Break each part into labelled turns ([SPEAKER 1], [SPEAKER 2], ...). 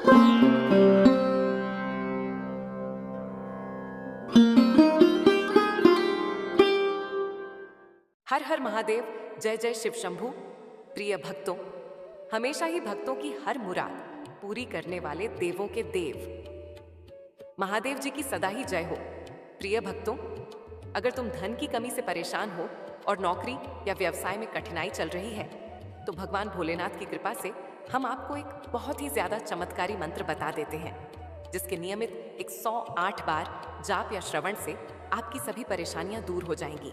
[SPEAKER 1] हर हर महादेव, जय जय शिव शंभू। प्रिय भक्तों, हमेशा ही भक्तों की हर मुराद पूरी करने वाले देवों के देव महादेव जी की सदा ही जय हो। प्रिय भक्तों, अगर तुम धन की कमी से परेशान हो और नौकरी या व्यवसाय में कठिनाई चल रही है, तो भगवान भोलेनाथ की कृपा से हम आपको एक बहुत ही ज्यादा चमत्कारी मंत्र बता देते हैं, जिसके नियमित 108 बार जाप या श्रवण से आपकी सभी परेशानियां दूर हो जाएंगी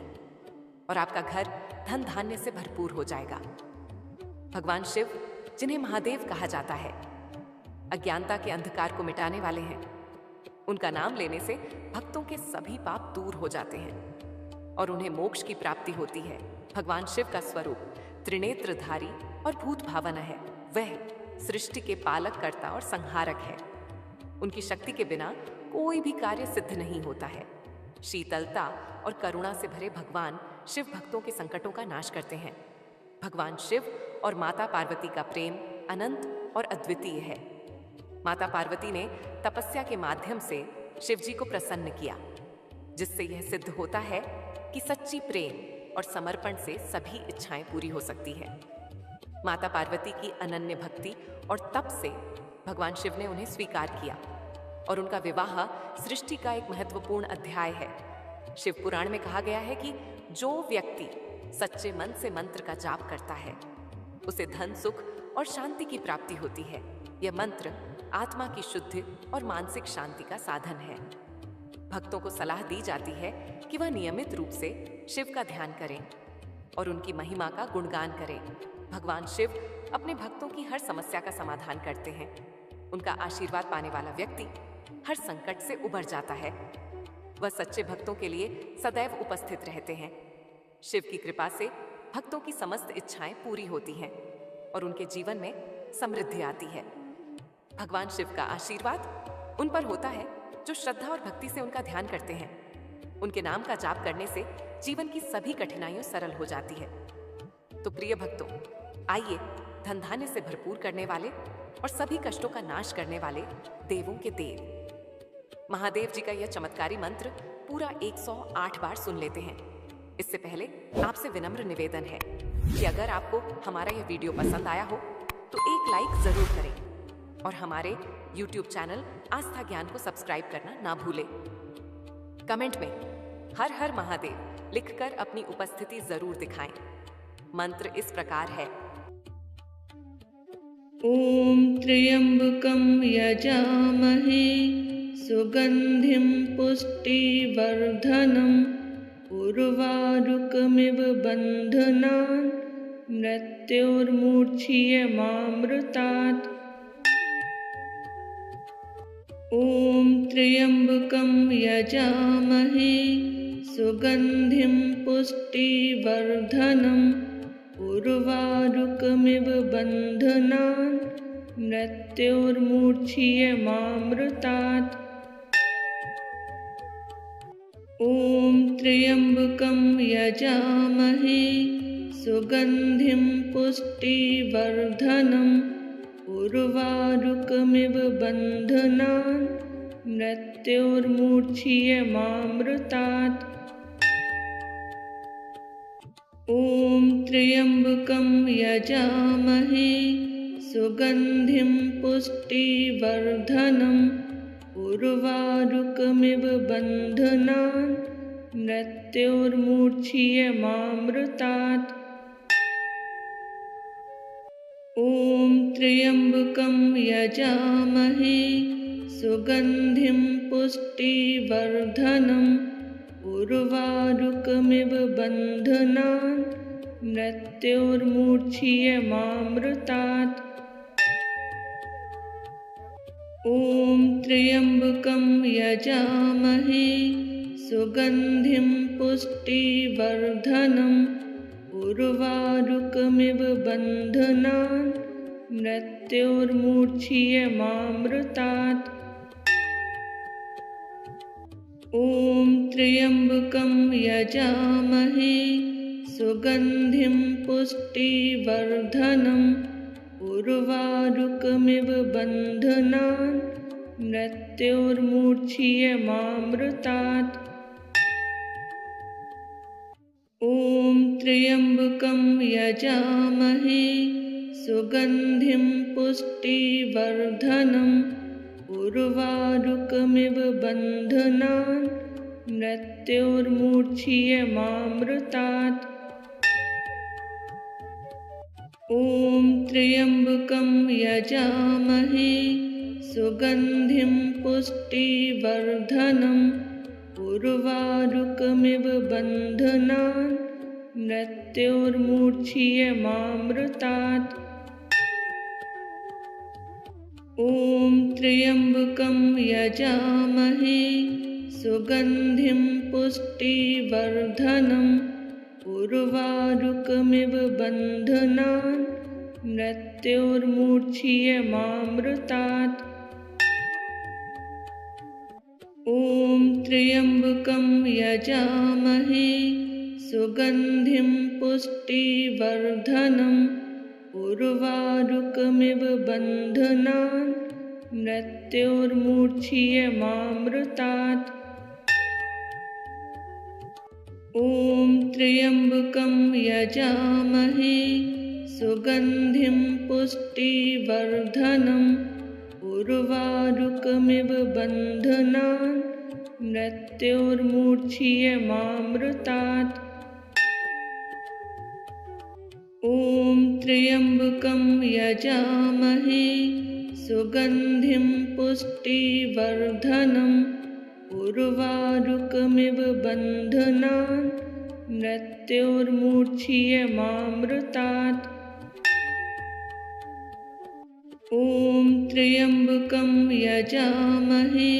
[SPEAKER 1] और आपका घर धन धान्य से भरपूर हो जाएगा। भगवान शिव, जिन्हें महादेव कहा जाता है, अज्ञानता के अंधकार को मिटाने वाले हैं। उनका नाम लेने से भक्तों के सभी पाप दूर हो जाते हैं और उन्हें मोक्ष की प्राप्ति होती है। भगवान शिव का स्वरूप त्रिनेत्रधारी और भूत भावन है। वह सृष्टि के पालक, कर्ता और संहारक है। उनकी शक्ति के बिना कोई भी कार्य सिद्ध नहीं होता है। शीतलता और करुणा से भरे भगवान शिव भक्तों के संकटों का नाश करते हैं। भगवान शिव और माता पार्वती का प्रेम अनंत और अद्वितीय है। माता पार्वती ने तपस्या के माध्यम से शिव जी को प्रसन्न किया, जिससे यह सिद्ध होता है कि सच्ची प्रेम और समर्पण से सभी इच्छाएं पूरी हो सकती है। माता पार्वती की अनन्य भक्ति और तप से भगवान शिव ने उन्हें स्वीकार किया और उनका विवाह सृष्टि का एक महत्वपूर्ण अध्याय है। शिव पुराण में कहा गया है कि जो व्यक्ति सच्चे मन से मंत्र का जाप करता है, उसे धन, सुख और शांति की प्राप्ति होती है। यह मंत्र आत्मा की शुद्धि और मानसिक शांति का साधन है। भक्तों को सलाह दी जाती है कि वह नियमित रूप से शिव का ध्यान करें और उनकी महिमा का गुणगान करें। भगवान शिव अपने भक्तों की हर समस्या का समाधान करते हैं। उनका आशीर्वाद पाने वाला व्यक्ति हर संकट से उबर जाता है। वह सच्चे भक्तों के लिए सदैव उपस्थित रहते हैं। शिव की कृपा से भक्तों की समस्त इच्छाएं पूरी होती हैं और उनके जीवन में समृद्धि आती है। भगवान शिव का आशीर्वाद उन पर होता है जो श्रद्धा और भक्ति से उनका ध्यान करते हैं। उनके नाम का जाप करने से जीवन की सभी कठिनाइयां सरल हो जाती है। तो प्रिय भक्तों, आइए धन धान्य से भरपूर करने वाले और सभी कष्टों का नाश करने वाले देवों के देव महादेव जी का यह चमत्कारी मंत्र पूरा 108 बार सुन लेते हैं। इससे पहले आपसे विनम्र निवेदन है कि अगर आपको हमारा यह वीडियो पसंद आया हो तो एक लाइक जरूर करें और हमारे YouTube चैनल आस्था ज्ञान को सब्सक्राइब करना ना भूलें। कमेंट में हर हर महादेव लिखकर अपनी उपस्थिति जरूर दिखाएं। मंत्र इस प्रकार है।
[SPEAKER 2] ओम त्र्यंबकं यजामहे सुगंधिं पुष्टिवर्धनम् उर्वारुकमिव बन्धनान् मृत्योर्मुच्यमामृतात्। ओम त्र्यंबकं यजामहे सुगंधिं पुष्टिवर्धनम् उर्वारुकमिव बन्धनान् मृत्योर्मुच्यमामृतात्। ओम त्र्यंबकं यजामहे सुगंधिं पुष्टिवर्धनम् उर्वारुकमिव बन्धनान् मृत्योर्मुच्यमामृतात्। ओम त्र्यंबकं यजामहे सुगंधिं पुष्टिवर्धनम् उर्वारुकमिव बन्धनान् मृत्योर्मुच्यमामृतात्। ओम त्र्यंबकं यजामहे सुगंधिं पुष्टिवर्धनम् उर्वारुकमिव बन्धनान् मृत्योर्मुच्यमामृतात्। ओम त्र्यंबकं यजामहे सुगंधिं पुष्टिवर्धनम् उर्वारुकमिव बन्धनान् मृत्योर्मुच्यमामृतात्। ओम त्र्यंबकं यजामहे सुगंधिं पुष्टिवर्धनम् उर्वारुकमिव बन्धनान् मृत्योर्मुच्यमामृतात्। ॐ त्र्यम्बकं यजामहे सुगन्धिं पुष्टिवर्धनम् उर्वारुकमिव बन्धनान् मृत्योर्मुच्यमामृतात्। ॐ त्र्यम्बकं यजामहे सुगन्धिं पुष्टिवर्धनम् उर्वारुकमिव बन्धनान् मृत्योर्मुच्यमामृतात्। ॐ त्र्यम्बकं यजामहे सुगन्धिं पुष्टिवर्धनम् उर्वारुकमिव बन्धनान् मृत्योर्मुच्यमामृतात्। ॐ त्र्यम्बकं यजामहे सुगन्धिं पुष्टिवर्धनम् उर्वारुकमिव बन्धनान् मृत्योर्मुच्यमामृतात्। ॐ त्र्यम्बकं यजामहे सुगन्धिं पुष्टिवर्धनम् उर्वारुकमिव बन्धनान् मृत्योर्मुच्यमामृतात्। ॐ त्र्यम्बकं यजामहे सुगन्धिं पुष्टिवर्धनम् उर्वारुकमिव बन्धनान् मृत्योर्मुच्यमामृतात्। ॐ त्र्यम्बकं यजामहे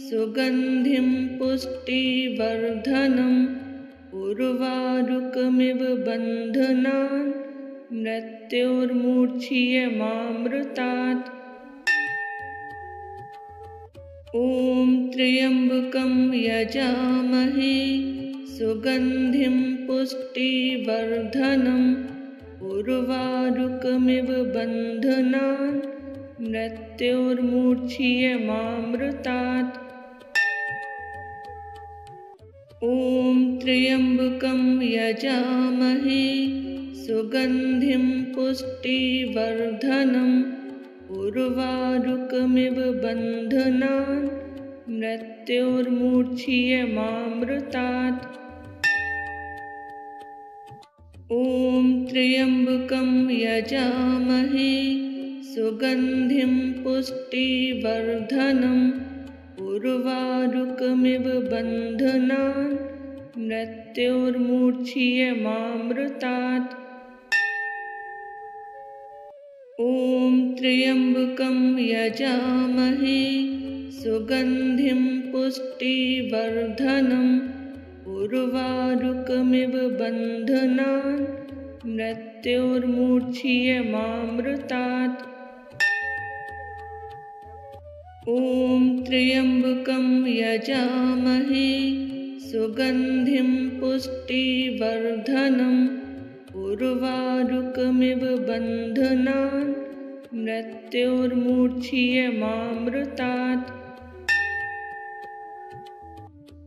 [SPEAKER 2] सुगन्धिं पुष्टिवर्धनम् उर्वारुकमिव बन्धनान् मृत्योर्मुच्यमामृतात्। ॐ त्र्यम्बकं यजामहे सुगन्धिं पुष्टिवर्धनम् उर्वारुकमिव बन्धनान् मृत्योर्मुच्यमामृतात्। ॐ त्र्यम्बकं यजामहे सुगन्धिं पुष्टिवर्धनम् उर्वारुकमिव बन्धनान् मृत्योर्मुच्यमामृतात्। ॐ त्र्यम्बकं यजामहे सुगन्धिं पुष्टिवर्धनम् उर्वारुकमिव बन्धनान् मृत्योर्मुच्यमामृतात्। ॐ त्र्यम्बकं यजामहे सुगन्धिं पुष्टिवर्धनम् उर्वारुकमिव बन्धनान् मृत्योर्मुच्यमामृतात्। ॐ त्र्यम्बकं यजामहे सुगन्धिं पुष्टिवर्धनम् उर्वारुकमिव बन्धनान् मृत्योर्मुच्यमामृतात्।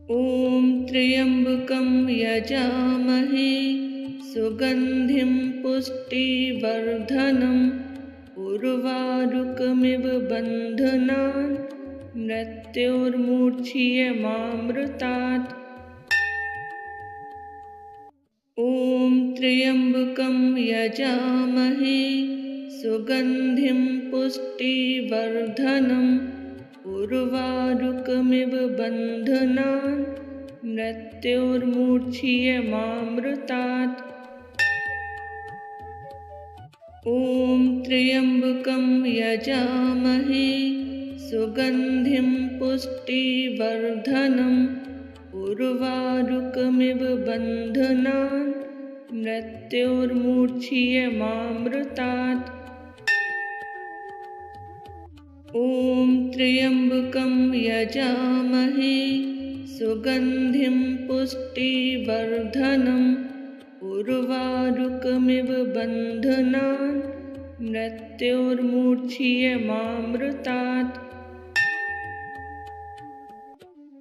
[SPEAKER 2] ॐ त्र्यम्बकं यजामहे सुगन्धिं पुष्टिवर्धनम् उर्वारुकमिव बन्धनान् मृत्योर्मुच्यमामृतात्। ॐ त्र्यम्बकं यजामहे सुगन्धिं पुष्टिवर्धनम् उर्वारुकमिव बन्धनान् मृत्योर्मुच्यमामृतात्। ॐ त्र्यम्बकं यजामहे सुगन्धिं पुष्टिवर्धनम् उर्वारुकमिव बन्धनान् मृत्योर्मुच्यमामृतात्। ॐ त्र्यम्बकं यजामहे सुगन्धिं पुष्टिवर्धनम् उर्वारुकमिव बन्धनान् मृत्योर्मुक्षीयमामृतात्।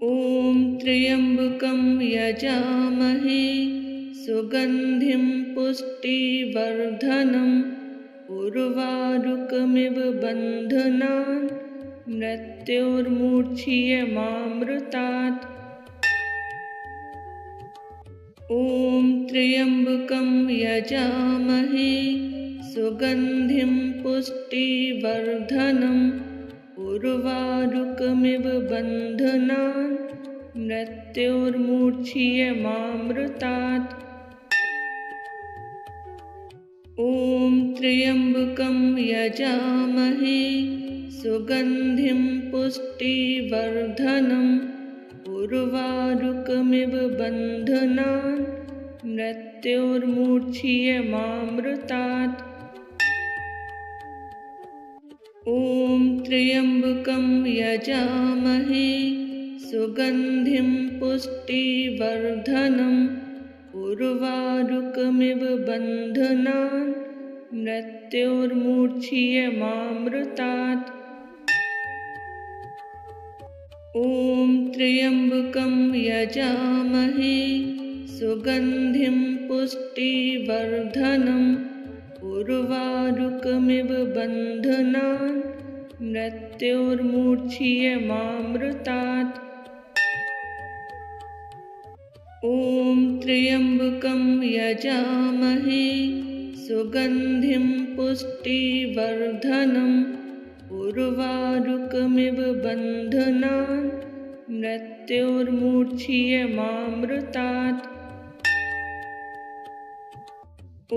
[SPEAKER 2] ॐ त्र्यम्बकं यजामहे सुगन्धिं पुष्टिवर्धनम् उर्वारुकमिव बन्धनान् मृत्योर्मुक्षीयमामृतात्। ॐ त्र्यम्बकं यजामहे सुगन्धिं पुष्टिवर्धनम् उर्वारुकमिव बन्धनान् मृत्योर्मुक्षीयमामृतात्। ॐ त्र्यम्बकं यजामहे सुगन्धिं पुष्टिवर्धनम् उर्वारुकमिव बन्धनान् मृत्योर्मुक्षीयमामृतात्। ॐ त्र्यम्बकं यजामहे सुगन्धिं पुष्टिवर्धनम् उर्वारुकमिव बन्धनान् मृत्योर्मुक्षीयमामृतात्। ॐ त्र्यम्बकं यजामहे सुगन्धिं पुष्टिवर्धनम् उर्वारुकमिव बन्धनान् मृत्योर्मुक्षीयमामृतात्। ॐ त्र्यम्बकं यजामहे सुगन्धिं पुष्टिवर्धनम् उर्वारुकमिव बन्धनान् मृत्योर्मुक्षीयमामृतात्। ॐ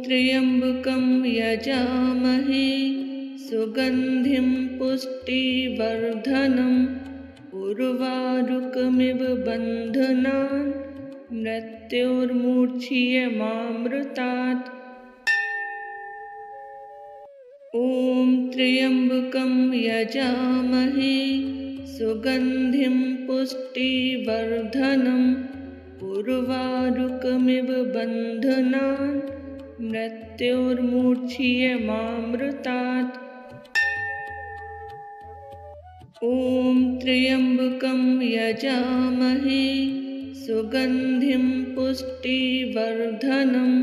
[SPEAKER 2] त्र्यम्बकं यजामहे सुगन्धिं पुष्टिवर्धनम् उर्वारुकमिव बन्धनान् मृत्योर्मुक्षीयमामृतात्। ॐ त्र्यम्बकं यजामहे सुगन्धिं पुष्टिवर्धनम् उर्वारुकमिव बन्धनान् मृत्योर्मुक्षीयमामृतात्। ॐ त्र्यम्बकं यजामहे सुगन्धिं पुष्टिवर्धनम्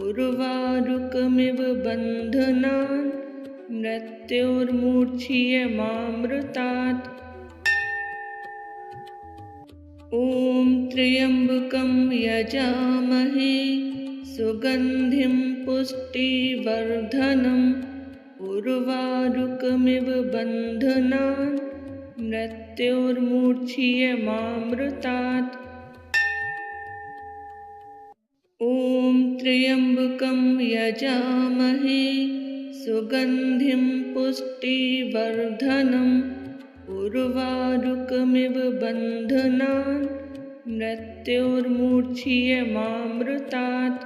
[SPEAKER 2] उर्वारुकमिव बन्धनान् मृत्योर्मुक्षीयमामृतात्। ॐ त्र्यम्बकं यजामहे सुगन्धिं पुष्टिवर्धनम् उर्वारुकमिव बन्धनान् मृत्योर्मुक्षीयमामृतात्। ॐ त्र्यम्बकं यजामहे सुगन्धिं पुष्टिवर्धनम् उर्वारुकमिव बन्धनान् मृत्योर्मुक्षीयमामृतात्।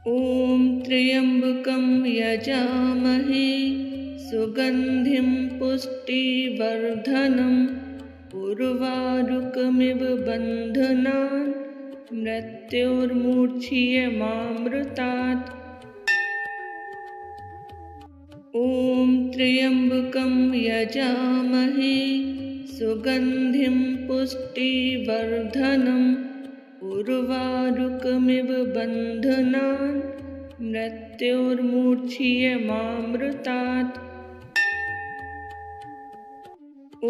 [SPEAKER 2] ॐ त्र्यम्बकं यजामहे सुगन्धिं पुष्टिवर्धनम् उर्वारुकमिव बन्धनान् मृत्योर्मुक्षीयमामृतात्। ॐ त्र्यम्बकं यजामहे सुगन्धिं पुष्टिवर्धनम् उर्वारुकमिव बन्धनान् मृत्योर्मुक्षीयमामृतात्। ॐ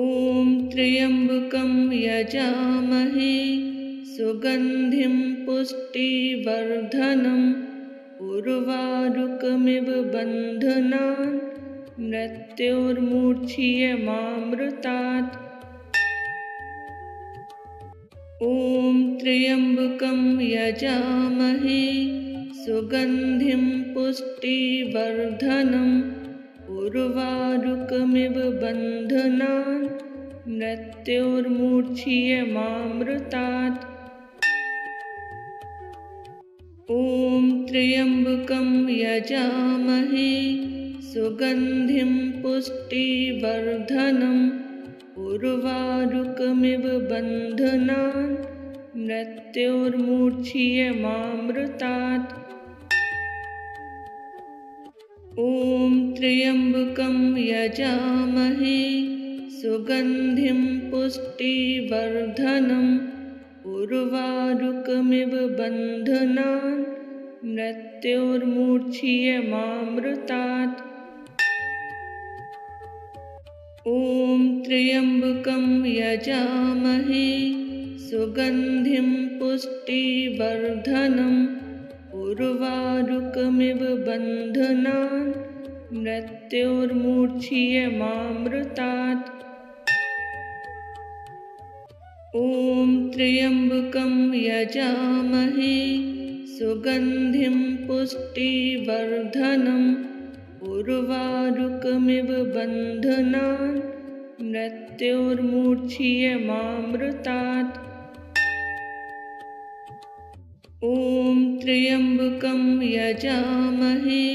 [SPEAKER 2] त्र्यम्बकं यजामहे सुगन्धिं पुष्टिवर्धनम् उर्वारुकमिव बन्धनान् मृत्योर्मुक्षीयमामृतात्। ॐ त्र्यम्बकं यजामहे सुगन्धिं पुष्टिवर्धनम् उर्वारुकमिव बन्धनान् मृत्योर्मुक्षीयमामृतात्। ॐ त्र्यम्बकं यजामहे सुगन्धिं पुष्टिवर्धनम् उर्वारुकमिव बन्धनान् मृत्योर्मुक्षीयमामृतात्। ॐ त्र्यम्बकं यजामहे सुगन्धिं पुष्टिवर्धनम् उर्वारुकमिव बन्धनान् मृत्योर्मुच्यमामृतात्। ॐ त्र्यम्बकं यजामहे सुगन्धिं पुष्टिवर्धनम् उर्वारुकमिव बन्धनान् मृत्योर्मुच्यमामृतात्। ॐ त्र्यम्बकं यजामहे सुगन्धिं पुष्टिवर्धनम् उर्वारुकमिव बन्धनान् मृत्योर्मुच्यमामृतात्। ॐ त्र्यम्बकं यजामहे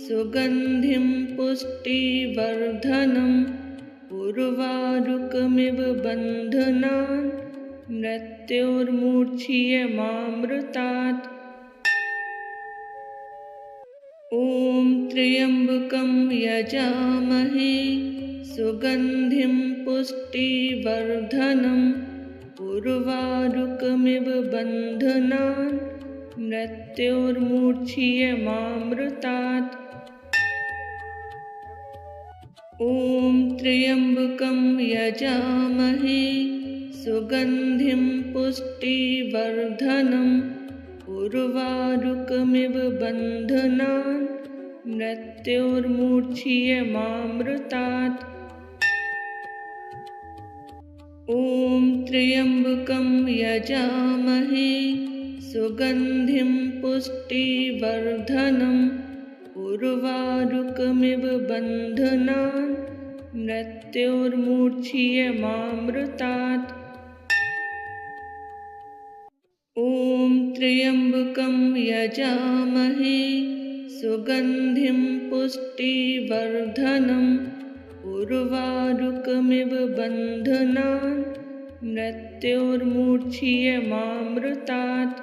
[SPEAKER 2] सुगन्धिं पुष्टिवर्धनम् उर्वारुकमिव बन्धनान् मृत्योर्मुच्यमामृतात्। ॐ त्र्यम्बकं यजामहे सुगन्धिं पुष्टिवर्धनम् उर्वारुकमिव बन्धनान् मृत्योर्मुच्यमामृतात्। ॐ त्र्यम्बकं यजामहे सुगन्धिं पुष्टिवर्धनम् उर्वारुकमिव बन्धनान् मृत्योर्मुच्यमामृतात्। ॐ त्र्यम्बकं यजामहे सुगन्धिं पुष्टिवर्धनम् उर्वारुकमिव बन्धनान् मृत्योर्मुच्यमामृतात्। ॐ त्र्यम्बकं यजामहे सुगन्धिं पुष्टिवर्धनम् उर्वारुकमिव बन्धनान् मृत्योर्मुच्यमामृतात्।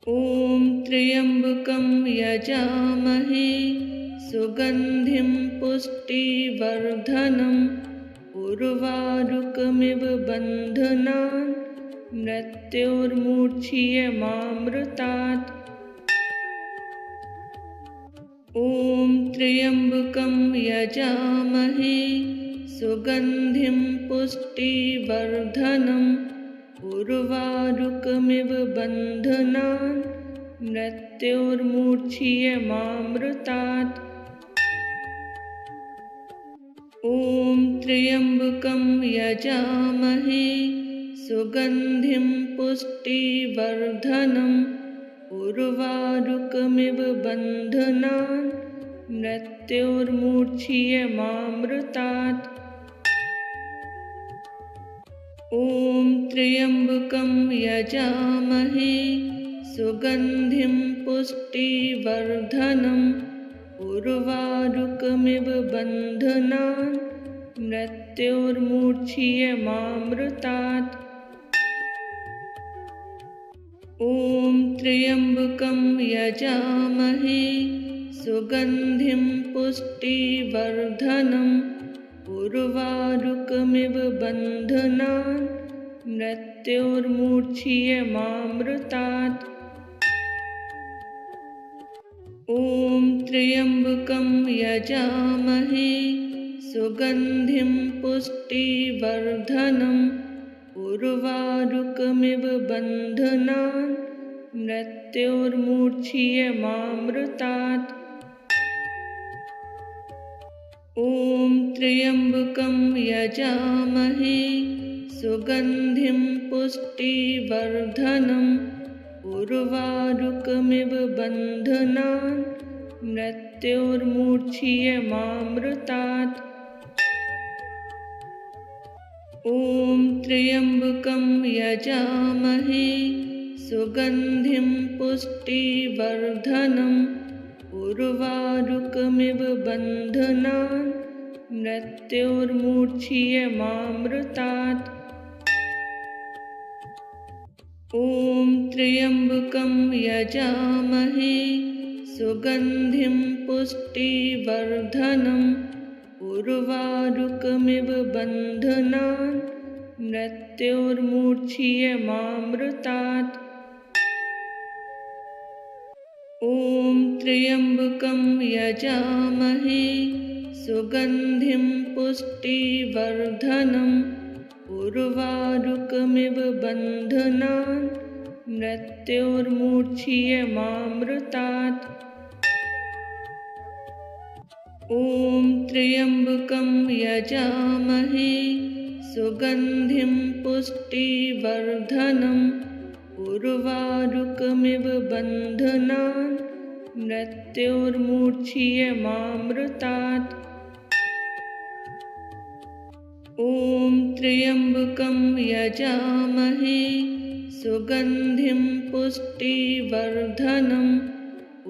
[SPEAKER 2] ॐ त्र्यम्बकं यजामहे सुगन्धिं पुष्टिवर्धनम् उर्वारुकमिव बन्धनान् मृत्योर्मुच्यमामृतात्। ॐ त्र्यम्बकं यजामहे सुगन्धिं पुष्टिवर्धनम् उर्वारुकमिव बन्धनान् मृत्योर्मुच्यमामृतात्। ॐ त्र्यम्बकं यजामहे सुगन्धिं पुष्टिवर्धनम् उर्वारुकमिव बन्धनान् मृत्योर्मुच्यमामृतात्। ॐ त्र्यम्बकं यजामहे सुगन्धिं पुष्टिवर्धनम् उर्वारुकमिव बन्धनान् मृत्योर्मुच्यमामृतात्। ॐ त्र्यम्बकं यजामहे सुगन्धिं पुष्टिवर्धनम् उर्वारुकमिव बन्धनान् मृत्योर्मुच्यमामृतात्। ॐ त्र्यम्बकं यजामहे सुगन्धिं पुष्टिवर्धनम् उर्वारुकमिव बन्धनान् मृत्योर्मुच्यमामृतात्। ॐ त्र्यम्बकं यजामहे सुगन्धिं पुष्टिवर्धनम् उर्वारुकमिव बन्धनान् मृत्योर्मुच्यमामृतात्। ॐ त्र्यम्बकं यजामहे सुगन्धिं पुष्टिवर्धनम् उर्वारुकमिव बन्धनान् मृत्योर्मुच्यमामृतात्। ॐ त्र्यम्बकं यजामहे सुगन्धिं पुष्टिवर्धनम् उर्वारुकमिव बन्धनान् मृत्योर्मुच्यमामृतात्। ॐ त्र्यम्बकं यजामहे सुगन्धिं पुष्टिवर्धनम् उर्वारुकमिव बन्धनान् मृत्योर्मुच्यमामृतात्। ॐ त्र्यम्बकं यजामहे सुगन्धिं पुष्टिवर्धनम् उर्वारुकमिव बन्धनान् मृत्योर्मुच्यमामृतात्। ॐ त्र्यम्बकं यजामहे सुगन्धिं पुष्टिवर्धनम्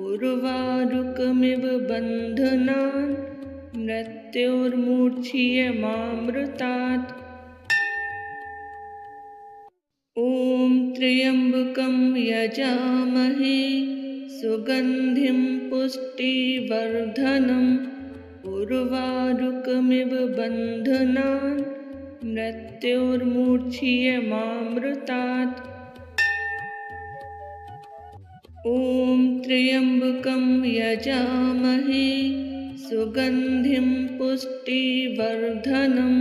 [SPEAKER 2] उर्वारुकमिव बन्धनान् मृत्योर्मुच्यमामृतात्। ॐ त्र्यम्बकं यजामहे सुगन्धिं पुष्टिवर्धनम् उर्वारुकमिव बन्धनान् मृत्योर्मुच्यमामृतात्। ॐ त्र्यम्बकं यजामहे सुगन्धिं पुष्टिवर्धनम्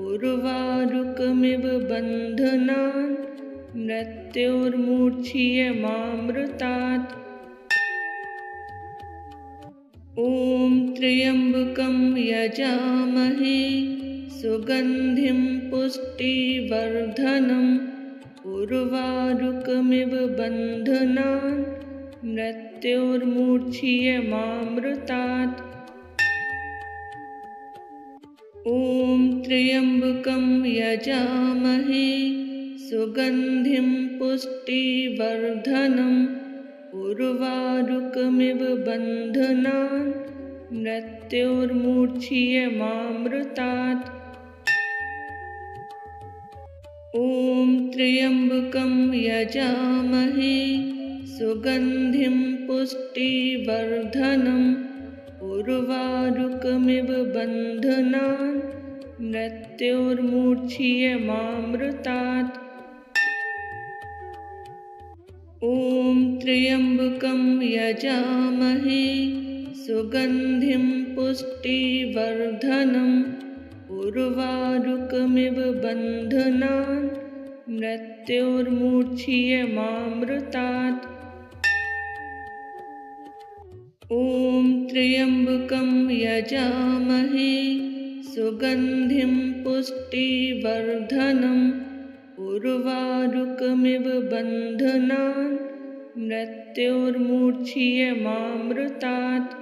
[SPEAKER 2] उर्वारुकमिव बन्धनान् मृत्योर्मुच्यमामृतात्। ॐ त्र्यम्बकं यजामहे सुगन्धिं पुष्टिवर्धनम् उर्वारुकमिव बन्धनान् मृत्योर्मुच्यमामृतात्। ॐ त्र्यम्बकं यजामहे सुगन्धिं पुष्टिवर्धनम् उर्वारुकमिव बन्धनान् मृत्योर्मुच्यमामृतात्। ॐ त्र्यम्बकं यजामहे सुगन्धिं पुष्टिवर्धनम् उर्वारुकमिव बन्धनान् मृत्योर्मुच्यमामृतात्। ॐ त्र्यम्बकं यजामहे सुगन्धिं पुष्टिवर्धनम् उर्वारुकमिव बन्धनान् मृत्योर्मुच्यमामृतात्। ॐ त्र्यम्बकं यजामहे सुगन्धिं पुष्टिवर्धनम् उर्वारुकमिव बन्धनान् मृत्योर्मुच्यमामृतात्।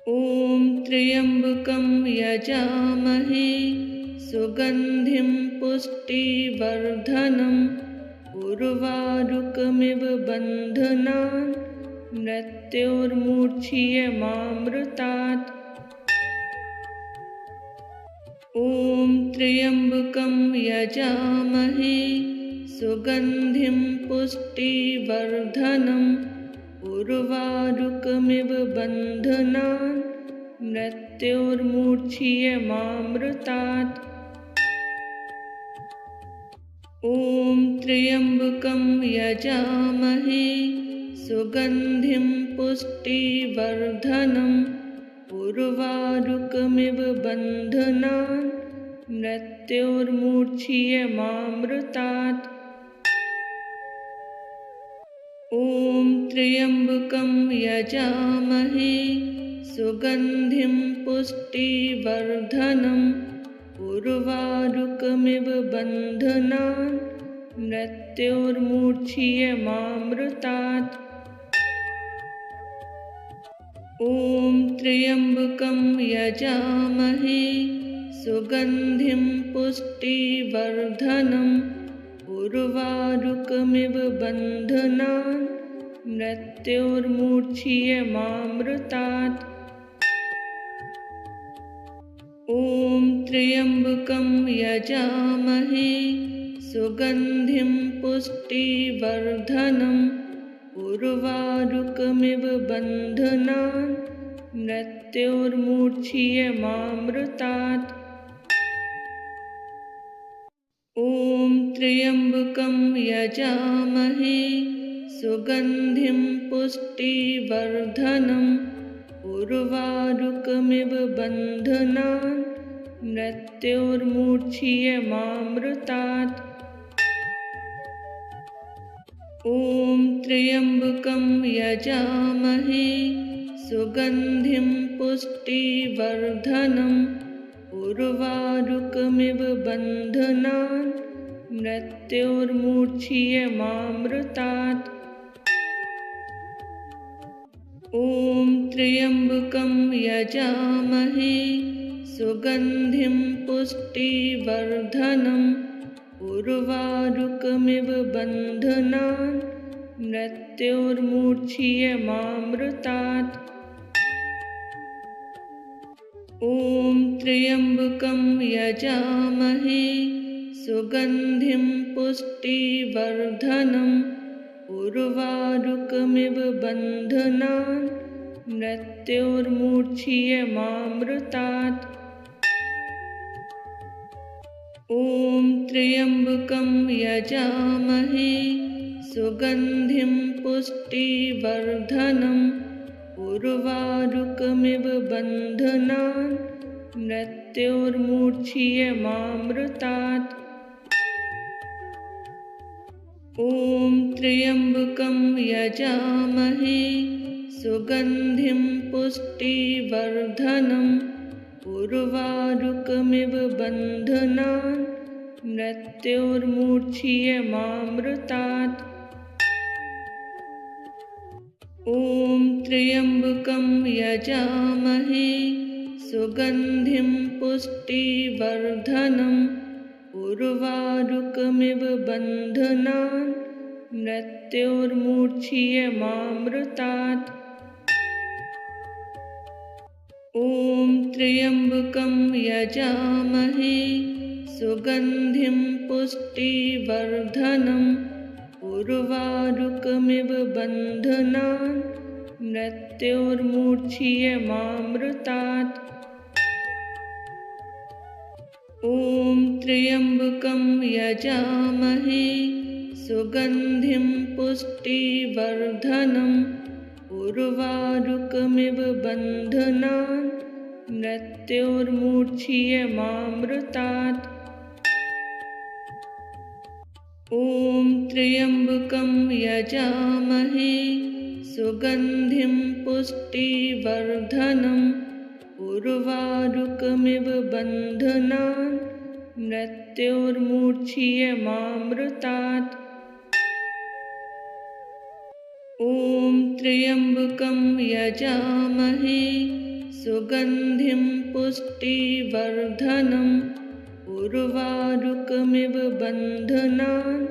[SPEAKER 2] ॐ त्र्यम्बकं यजामहे सुगन्धिं पुष्टिवर्धनम् उर्वारुकमिव बन्धनान् मृत्योर्मुच्यमामृतात्। ॐ त्र्यम्बकं यजामहे सुगन्धिं पुष्टिवर्धनम् उर्वारुकमिव बन्धनान् मृत्योर्मुच्यमामृतात्। ॐ त्र्यम्बकं यजामहे सुगन्धिं पुष्टिवर्धनम् उर्वारुकमिव बन्धनान् मृत्योर्मुच्यमामृतात्। ॐ त्र्यम्बकं यजामहे सुगन्धिं पुष्टिवर्धनम् उर्वारुकमिव बन्धनान् मृत्योर्मुच्यमामृतात्। ॐ त्र्यम्बकं यजामहे सुगन्धिं पुष्टिवर्धनम् उर्वारुकमिव बन्धनान् मृत्योर्मुच्यमामृतात्। ॐ त्र्यम्बकं यजामहे सुगन्धिं पुष्टिवर्धनम् उर्वारुकमिव बन्धनान् मृत्योर्मुच्यमामृतात्। ॐ त्र्यम्बकं यजामहे सुगन्धिं पुष्टिवर्धनम् उर्वारुकमिव बन्धनान् मृत्योर्मुच्यमामृतात्। ॐ त्र्यम्बकं यजामहे सुगन्धिं पुष्टिवर्धनम् उर्वारुकमिव बन्धनान् मृत्योर्मुच्यमामृतात्। ॐ त्र्यम्बकं यजामहे सुगन्धिं पुष्टिवर्धनम् उर्वारुकमिव बन्धनान् मृत्योर्मुच्यमामृतात्। ॐ त्र्यम्बकं यजामहे सुगन्धिं पुष्टिवर्धनम् उर्वारुकमिव बन्धनान् मृत्योर्मुच्यमामृतात्। ॐ त्र्यम्बकं यजामहे सुगन्धिं पुष्टिवर्धनम् उर्वारुकमिव बन्धनान् मृत्योर्मुच्यमामृतात्। ॐ त्र्यम्बकं यजामहे सुगन्धिं पुष्टिवर्धनम् उर्वारुकमिव बन्धनान् मृत्योर्मुच्यमामृतात्। ॐ त्र्यम्बकं यजामहे सुगन्धिं पुष्टिवर्धनम् उर्वारुकमिव बन्धनान् मृत्योर्मुच्यमामृतात्। ॐ त्र्यम्बकं यजामहे सुगन्धिं पुष्टिवर्धनम् उर्वारुकमिव बन्धनान् मृत्योर्मुच्यमामृतात्। ॐ त्र्यम्बकं यजामहे सुगन्धिं पुष्टिवर्धनम् उर्वारुकमिव बन्धनान् मृत्योर्मुच्यमामृतात्। ॐ त्र्यम्बकं यजामहे सुगन्धिं पुष्टिवर्धनम् उर्वारुकमिव बन्धनान् मृत्योर्मुच्यमामृतात्। ॐ त्र्यम्बकं यजामहे सुगन्धिं पुष्टिवर्धनम् उर्वारुकमिव बन्धनान्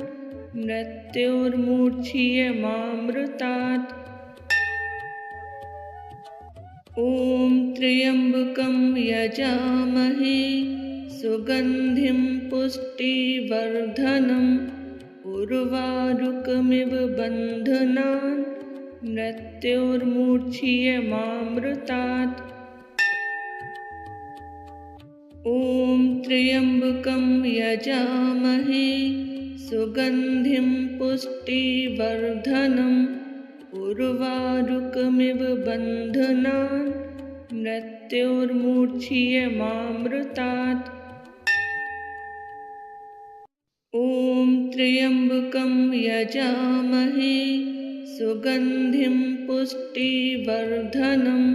[SPEAKER 2] मृत्योर्मुच्यमामृतात्। ॐ त्र्यम्बकं यजामहे सुगन्धिं पुष्टिवर्धनम् उर्वारुकमिव बन्धनान् मृत्योर्मुच्यमामृतात्। ॐ त्र्यम्बकं यजामहे सुगन्धिं पुष्टिवर्धनम् उर्वारुकमिव बन्धनान् मृत्योर्मुच्यमामृतात्। ॐ त्र्यम्बकं यजामहे सुगन्धिं पुष्टिवर्धनम्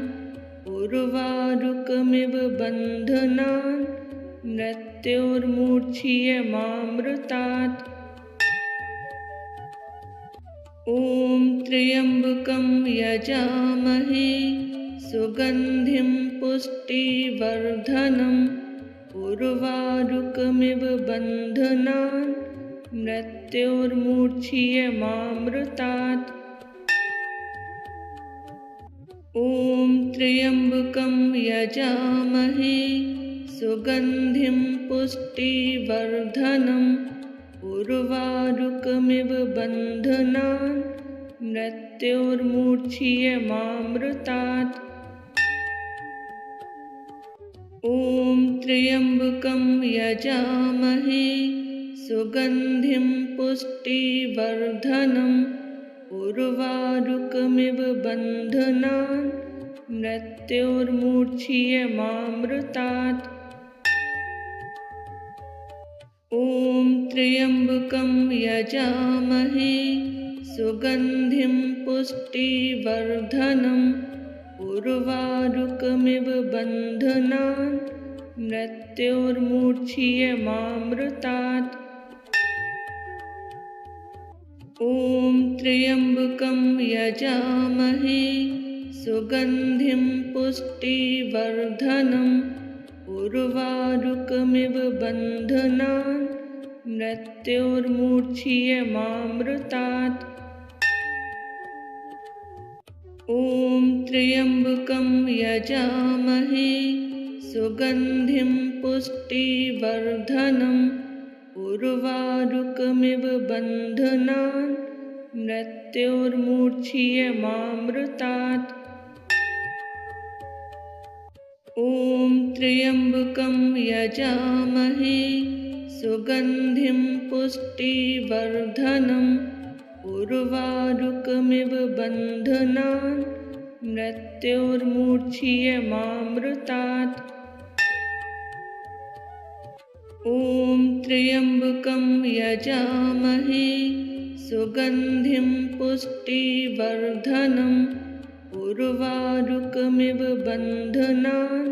[SPEAKER 2] उर्वारुकमिव बन्धनान् मृत्योर्मुच्यमामृतात्। ॐ त्र्यम्बकं यजामहे सुगन्धिं पुष्टिवर्धनम् उर्वारुकमिव बन्धनान् मृत्योर्मुच्यमामृतात्। ॐ त्र्यम्बकं यजामहे सुगन्धिं पुष्टिवर्धनम् उर्वारुकमिव बन्धनान् मृत्योर्मुक्षीयमामृतात्। ॐ त्र्यम्बकं यजामहे सुगन्धिं पुष्टिवर्धनम् उर्वारुकमिव बन्धनान् मृत्योर्मुक्षीयमामृतात्। ॐ त्र्यम्बकं यजामहे सुगन्धिं पुष्टिवर्धनम् उर्वारुकमिव बन्धनान् मृत्योर्मुक्षीयमामृतात्। ॐ त्र्यम्बकं यजामहे सुगन्धिं पुष्टिवर्धनम् उर्वारुकमिव बन्धनान् मृत्योर्मुक्षीयमामृतात्। ॐ त्र्यम्बकं यजामहे सुगन्धिं पुष्टिवर्धनम् उर्वारुकमिव बन्धनान् मृत्योर्मुक्षीयमामृतात्। ॐ त्र्यम्बकं यजामहे सुगन्धिं पुष्टिवर्धनम् उर्वारुकमिव बन्धनान् मृत्योर्मुक्षीयमामृतात्। ॐ त्र्यम्बकं यजामहे सुगन्धिं पुष्टिवर्धनम् उर्वारुकमिव बन्धनान्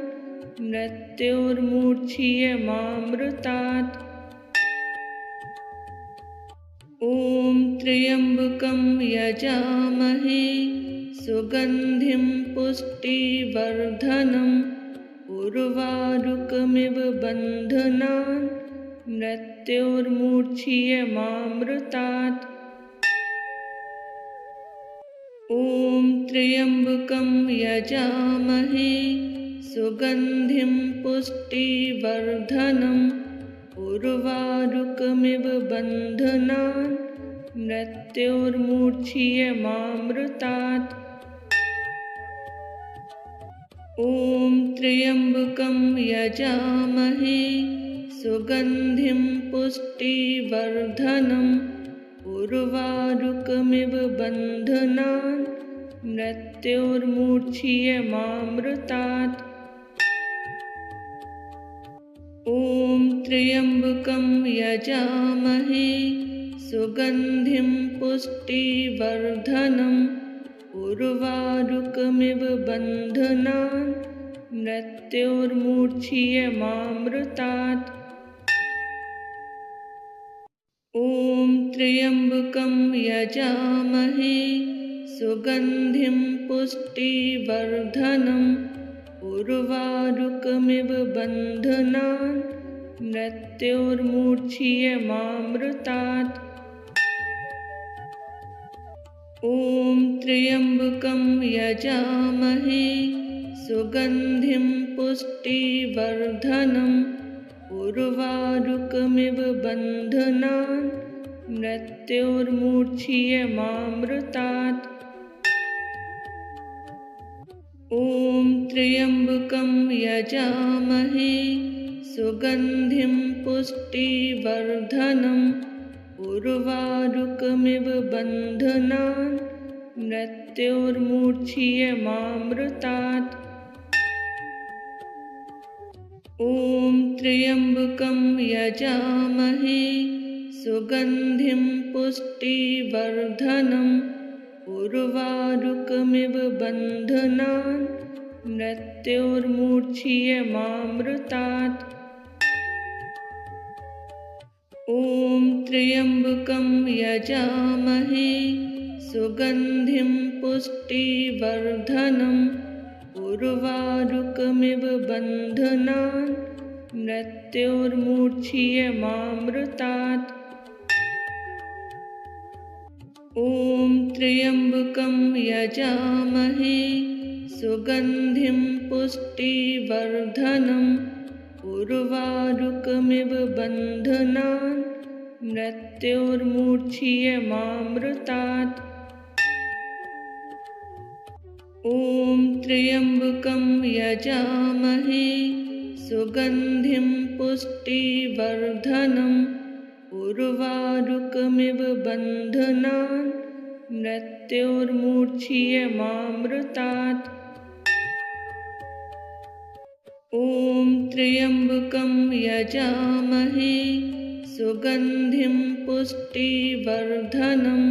[SPEAKER 2] मृत्योर्मुक्षीयमामृतात्। ॐ त्र्यम्बकं यजामहे सुगन्धिं पुष्टिवर्धनम् उर्वारुकमिव बन्धनान् मृत्योर्मुक्षीयमामृतात्। ॐ त्र्यम्बकं यजामहे सुगन्धिं पुष्टिवर्धनम् उर्वारुकमिव बन्धनान् मृत्योर्मुक्षीयमामृतात्। ॐ त्र्यम्बकं यजामहे सुगन्धिं पुष्टिवर्धनम् उर्वारुकमिव बन्धनान् मृत्योर्मुक्षीयमामृतात्। ॐ त्र्यम्बकं यजामहे सुगन्धिं पुष्टिवर्धनम् उर्वारुकमिव बन्धनान् मृत्योर्मुक्षीयमामृतात्। ॐ त्र्यम्बकं यजामहे सुगन्धिं पुष्टिवर्धनम् उर्वारुकमिव बन्धनान् मृत्योर्मुक्षीयमामृतात्। ॐ त्र्यम्बकं यजामहे सुगन्धिं पुष्टिवर्धनम् उर्वारुकमिव बन्धनान् मृत्योर्मुक्षीयमामृतात्। ॐ त्र्यम्बकं यजामहे सुगन्धिं पुष्टिवर्धनम् उर्वारुकमिव बन्धनान् मृत्योर्मुक्षीयमामृतात्। ॐ त्र्यम्बकं यजामहे सुगन्धिं पुष्टिवर्धनम् उर्वारुकमिव बन्धनान् मृत्योर्मुक्षीयमामृतात्। ॐ त्र्यम्बकं यजामहे सुगन्धिं पुष्टिवर्धनम् उर्वारुकमिव बन्धनान् मृत्योर्मुक्षीयमामृतात्। ॐ त्र्यम्बकं यजामहे सुगन्धिं पुष्टिवर्धनम् उर्वारुकमिव बन्धनान् मृत्योर्मुक्षीयमामृतात्। ॐ त्र्यम्बकं यजामहे सुगन्धिं पुष्टिवर्धनम् उर्वारुकमिव बन्धनान् मृत्योर्मुच्यमामृतात्। ॐ त्र्यम्बकं यजामहे सुगन्धिं पुष्टिवर्धनम्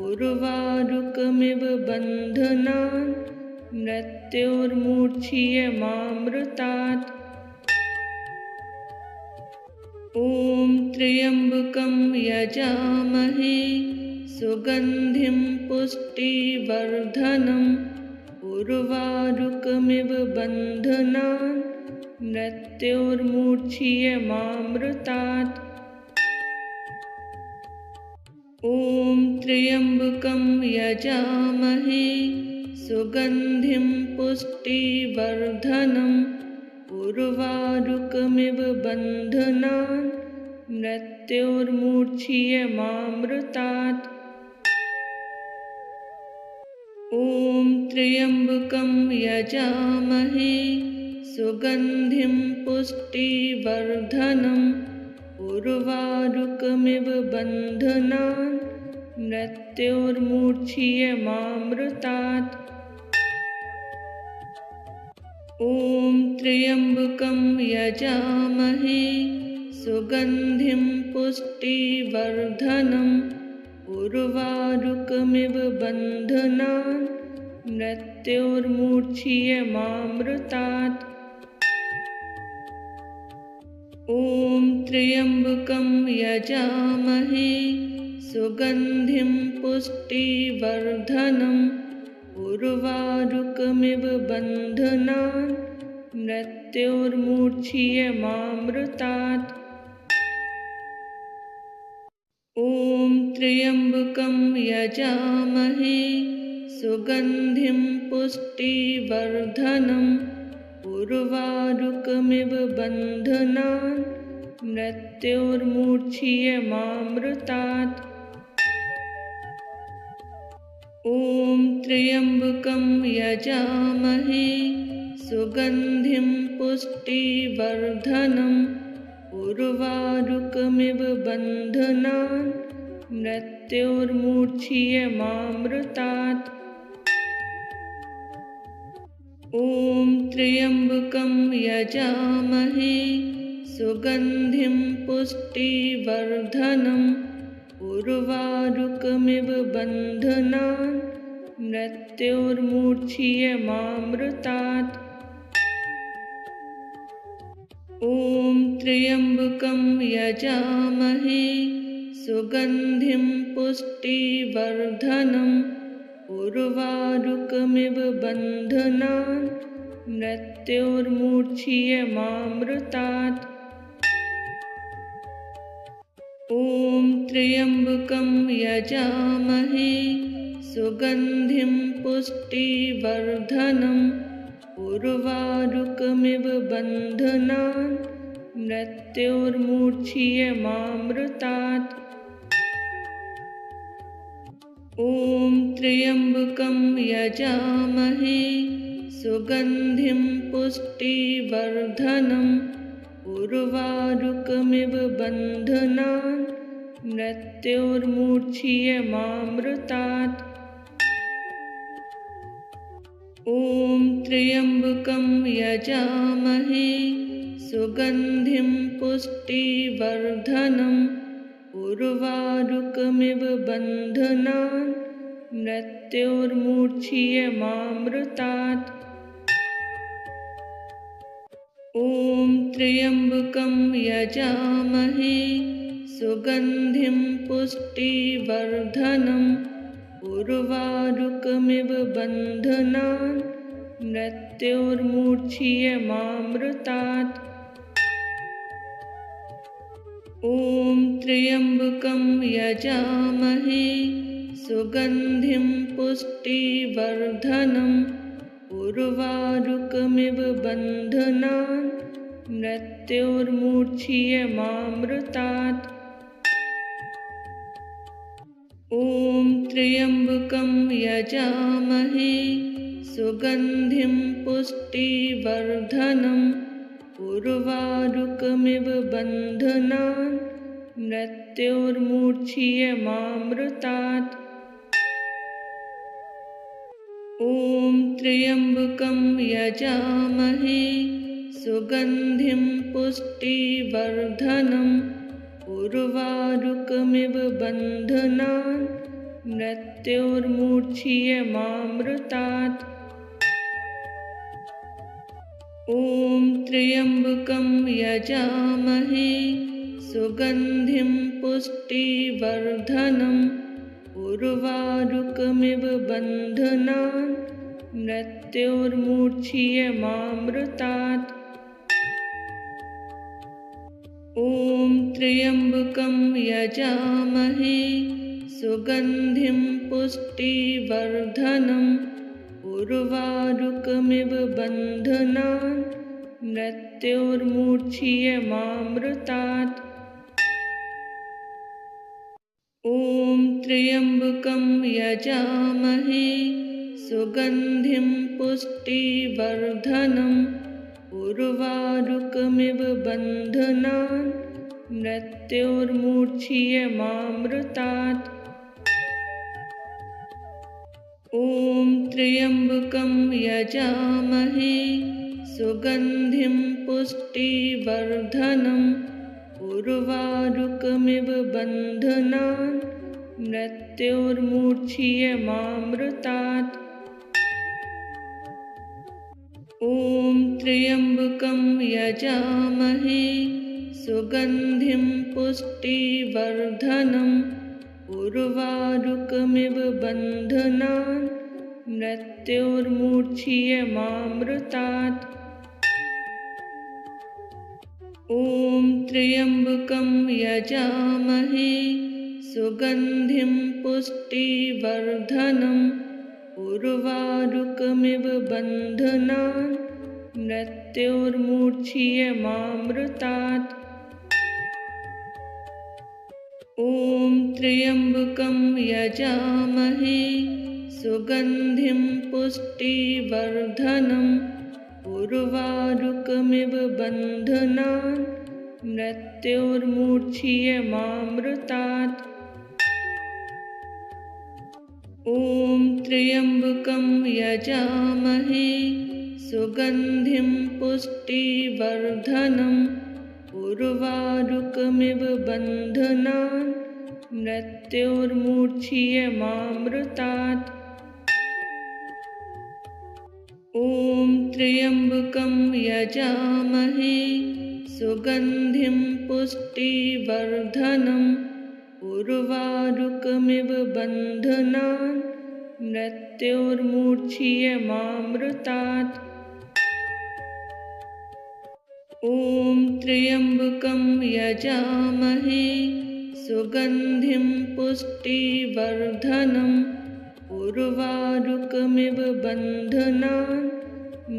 [SPEAKER 2] उर्वारुकमिव बन्धनान् मृत्योर्मुच्यमामृतात्। ॐ त्र्यम्बकं यजामहे सुगन्धिं पुष्टिवर्धनम् उर्वारुकमिव बन्धनान् मृत्योर्मुच्यमामृतात्। ॐ त्र्यम्बकं यजामहे सुगन्धिं पुष्टिवर्धनम् उर्वारुकमिव बन्धनान् मृत्योर्मुच्यमामृतात्। ॐ त्र्यम्बकं यजामहे सुगन्धिं पुष्टिवर्धनम् उर्वारुकमिव बन्धनान् मृत्योर्मुच्यमामृतात्। ॐ त्र्यम्बकं यजामहे सुगन्धिं पुष्टिवर्धनम् उर्वारुकमिव बन्धनान् मृत्योर्मुच्यमामृतात्। ॐ त्र्यम्बकं यजामहे सुगन्धिं पुष्टिवर्धनम् उर्वारुकमिव बन्धनान् मृत्योर्मुच्यमामृतात्। ॐ त्र्यम्बकं यजामहे सुगन्धिं पुष्टिवर्धनम् उर्वारुकमिव बन्धनान् मृत्योर्मुच्यमामृतात्। ॐ त्र्यम्बकं यजामहे सुगन्धिं पुष्टिवर्धनम् उर्वारुकमिव बन्धनान् मृत्योर्मुच्यमामृतात्। ॐ त्र्यम्बकं यजामहे सुगन्धिं पुष्टिवर्धनम् उर्वारुकमिव बन्धनान् मृत्योर्मुच्यमामृतात्। ॐ त्र्यम्बकं यजामहे सुगन्धिं पुष्टिवर्धनम् उर्वारुकमिव बन्धनान् मृत्योर्मुच्यमामृतात्। ॐ त्र्यम्बकं यजामहे सुगन्धिं पुष्टिवर्धनम् उर्वारुकमिव बन्धनान् मृत्योर्मुच्यमामृतात्। ॐ त्र्यम्बकं यजामहे सुगन्धिं पुष्टिवर्धनम् उर्वारुकमिव बन्धनान् मृत्योर्मुच्यमामृतात्। ॐ त्र्यम्बकं यजामहे सुगन्धिं पुष्टिवर्धनम् उर्वारुकमिव बन्धनान् मृत्योर्मुच्यमामृतात्। ॐ त्र्यम्बकं यजामहे सुगन्धिं पुष्टिवर्धनम् उर्वारुकमिव बन्धनान् मृत्योर्मुच्यमामृतात्। ॐ त्र्यम्बकं यजामहे सुगन्धिं पुष्टिवर्धनम् उर्वारुकमिव बन्धनान् मृत्योर्मुच्यमामृतात्। ॐ त्र्यम्बकं यजामहे सुगन्धिं पुष्टिवर्धनम् उर्वारुकमिव बन्धनान् मृत्योर्मुच्यमामृतात्। ॐ त्र्यम्बकं यजामहे सुगन्धिं पुष्टिवर्धनम् उर्वारुकमिव बन्धनान् मृत्योर्मुच्यमामृतात्। ॐ त्र्यम्बकं यजामहे सुगन्धिं पुष्टिवर्धनम् उर्वारुकमिव बन्धनान् मृत्योर्मुच्यमामृतात्। ॐ त्र्यम्बकं यजामहे सुगन्धिं पुष्टिवर्धनम् उर्वारुकमिव बन्धनान् मृत्योर्मुच्यमामृतात्। ॐ त्र्यम्बकं यजामहे सुगन्धिं पुष्टिवर्धनम् उर्वारुकमिव बन्धनान् मृत्योर्मुच्यमामृतात्। ॐ त्र्यम्बकं यजामहे सुगन्धिं पुष्टिवर्धनम् उर्वारुकमिव बन्धनान् मृत्योर्मुच्यमामृतात्। ॐ त्र्यम्बकं यजामहे सुगन्धिं पुष्टिवर्धनम् उर्वारुकमिव बन्धनान् मृत्योर्मुच्यमामृतात्। ॐ त्र्यम्बकं यजामहे सुगन्धिं पुष्टिवर्धनम् उर्वारुकमिव बन्धनान् मृत्योर्मुच्यमामृतात्। ॐ त्र्यम्बकं यजामहे सुगन्धिं पुष्टिवर्धनम् उर्वारुकमिव बन्धनान् मृत्योर्मुच्यमामृतात्। ॐ त्र्यम्बकं यजामहे सुगन्धिं पुष्टिवर्धनम् उर्वारुकमिव बन्धनान् मृत्योर्मुच्यमामृतात्। ॐ त्र्यम्बकं यजामहे सुगन्धिं पुष्टिवर्धनम् उर्वारुकमिव बन्धनान् मृत्योर्मुच्यमामृतात्। ॐ त्र्यम्बकं यजामहे सुगन्धिं पुष्टिवर्धनम् उर्वारुकमिव बन्धनान्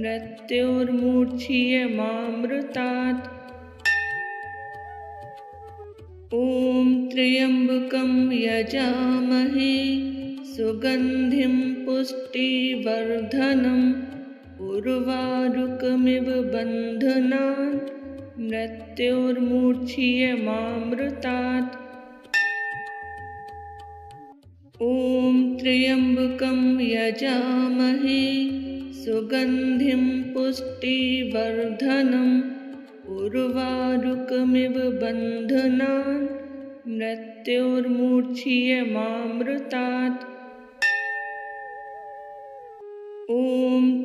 [SPEAKER 2] मृत्योर्मुच्यमामृतात्। ॐ त्र्यम्बकं यजामहे सुगन्धिं पुष्टिवर्धनम् उर्वारुकमिव बन्धनान् मृत्योर्मुच्यमामृतात्। ॐ त्र्यम्बकं यजामहे सुगन्धिं पुष्टिवर्धनम् उर्वारुकमिव बन्धनान् मृत्योर्मुच्यमामृतात्। ॐ